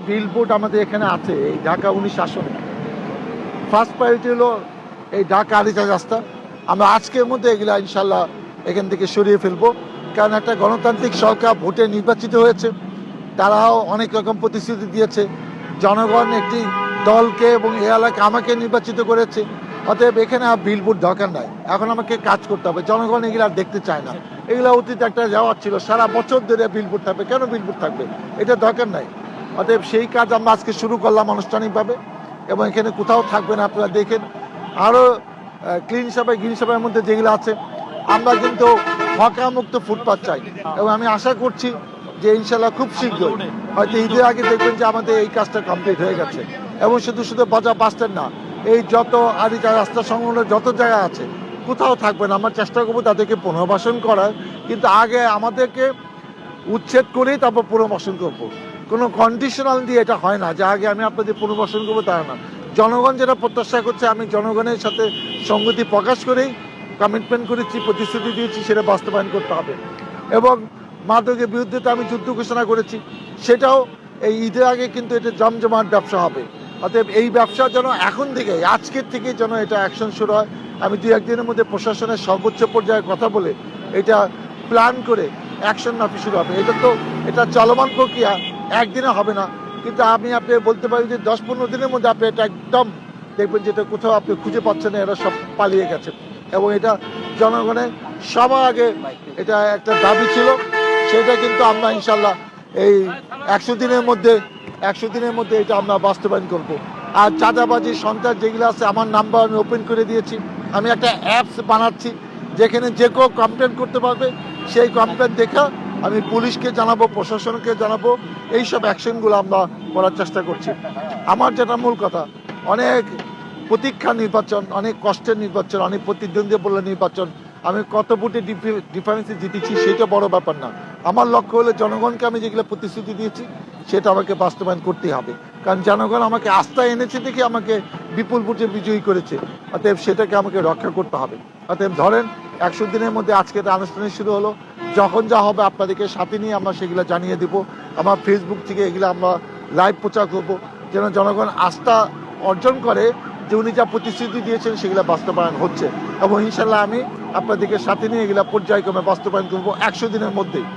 Billboard আমাদের এখানে আছে এই ঢাকা 19 আসনে। ফার্স্ট প্রায়োরিটি হলো এই ঢাকা আরিচা রাস্তা। আমরা আজকের মধ্যে এগুলা ইনশাল্লাহ এখান থেকে সরিয়ে ফেলবো, কারণ একটা গণতান্ত্রিক সরকার ভোটে নির্বাচিত হয়েছে, তারাও অনেক রকম প্রতিশ্রুতি দিয়েছে। জনগণ একটি দলকে এবং এ এলাকা আমাকে নির্বাচিত করেছে, অতএব এখানে আর বিলবোর্ড দরকার নাই। এখন আমাকে কাজ করতে হবে। জনগণ এগুলো আর দেখতে চায় না। এগুলো অতীতে একটা যাওয়ার ছিল, সারা বছর ধরে বিলবোর্ড থাকবে, কেন বিলবোর্ড থাকবে, এটা দরকার নাই। অতএব সেই কাজ আমরা আজকে শুরু করলাম আনুষ্ঠানিকভাবে, এবং এখানে কোথাও থাকবে না। আপনারা দেখেন আরও ক্লিন সাফাই গ্রিন সাফাইয়ের মধ্যে যেগুলো আছে, আমরা কিন্তু হকামুক্ত ফুটপাথ চাই, এবং আমি আশা করছি যে ইনশাল্লাহ খুব শীঘ্রই, হয়তো ঈদের আগে দেখবেন যে আমাদের এই কাজটা কমপ্লিট হয়ে গেছে। এবং শুধু বাজার বাস স্ট্যান্ড না, এই যত আরিচা রাস্তা সংলগ্ন যত জায়গা আছে কোথাও থাকবে না। আমরা চেষ্টা করবো তাদেরকে পুনর্বাসন করার, কিন্তু আগে আমাদেরকে উচ্ছেদ করেই তারপর পুনর্বাসন করবো। কোনো কন্ডিশনাল দিয়ে এটা হয় না যে আগে আমি আপনাদের পুনর্বাসন করবো, তা না। জনগণ যেটা প্রত্যাশা করছে, আমি জনগণের সাথে সংগতি প্রকাশ করেই কমিটমেন্ট করেছি, প্রতিশ্রুতি দিয়েছি, সেটা বাস্তবায়ন করতে হবে। এবং মাদকের বিরুদ্ধে তো আমি যুদ্ধ ঘোষণা করেছি, সেটাও এই ঈদের আগে কিন্তু এটা জমজমাট ব্যবসা হবে। অতএব এই ব্যবসা যেন এখন থেকে, আজকের থেকে যেন এটা অ্যাকশন শুরু হয়। আমি 2-1 দিনের মধ্যে প্রশাসনের সর্বোচ্চ পর্যায়ে কথা বলে এটা প্ল্যান করে অ্যাকশন নাপি শুরু হবে। এটা চলমান প্রক্রিয়া, একদিনে হবে না, কিন্তু আপনি বলতে পারি যে 10-15 দিনের মধ্যে আপনি এটা একদম দেখবেন যেটা কোথাও আপনি খুঁজে পাচ্ছেন না, এরা সব পালিয়ে গেছে। এবং এটা জনগণের সবার আগে এটা একটা দাবি ছিল, সেটা কিন্তু আমরা ইনশাল্লাহ এই 100 দিনের মধ্যে এটা আমরা বাস্তবায়ন করব। আর চাঁদাবাজি সন্ত্রাস যেগুলো আছে, আমার নাম্বার আমি ওপেন করে দিয়েছি। আমি একটা অ্যাপস বানাচ্ছি যেখানে যে কেউ কমপ্লেন করতে পারবে, সেই কমপ্লেন দেখা আমি পুলিশকে জানাবো, প্রশাসনকে জানাবো। এইসব অ্যাকশনগুলো আমরা করার চেষ্টা করছি। আমার যেটা মূল কথা, অনেক প্রতীক্ষা নির্বাচন, অনেক কষ্টের নির্বাচন, অনেক প্রতিদ্বন্দ্বী নির্বাচন, আমি কত ভোটে ডিফারেন্সে জিতেছি সেটা বড় ব্যাপার না। আমার লক্ষ্য হলো জনগণকে আমি যেগুলো প্রতিশ্রুতি দিয়েছি সেটা আমাকে বাস্তবায়ন করতেই হবে, কারণ জনগণ আমাকে আস্থা এনেছে দেখে আমাকে বিপুল ভোটে বিজয়ী করেছে। অতএব সেটাকে আমাকে রক্ষা করতে হবে। অতএব ধরেন 100 দিনের মধ্যে আজকে এটা আনুষ্ঠানিক শুরু হলো। যখন যা হবে আপনাদেরকে সাথে নিয়ে আমরা সেগুলো জানিয়ে দেবো। আমার ফেসবুক থেকে এগুলো আমরা লাইভ প্রচার করবো, যেন জনগণ আস্থা অর্জন করে যে উনি যা প্রতিশ্রুতি দিয়েছেন সেগুলো বাস্তবায়ন হচ্ছে। এবং ইনশাল্লাহ আমি আপনাদেরকে সাথে নিয়ে এগুলো পর্যায়ক্রমে বাস্তবায়ন করবো 100 দিনের মধ্যেই।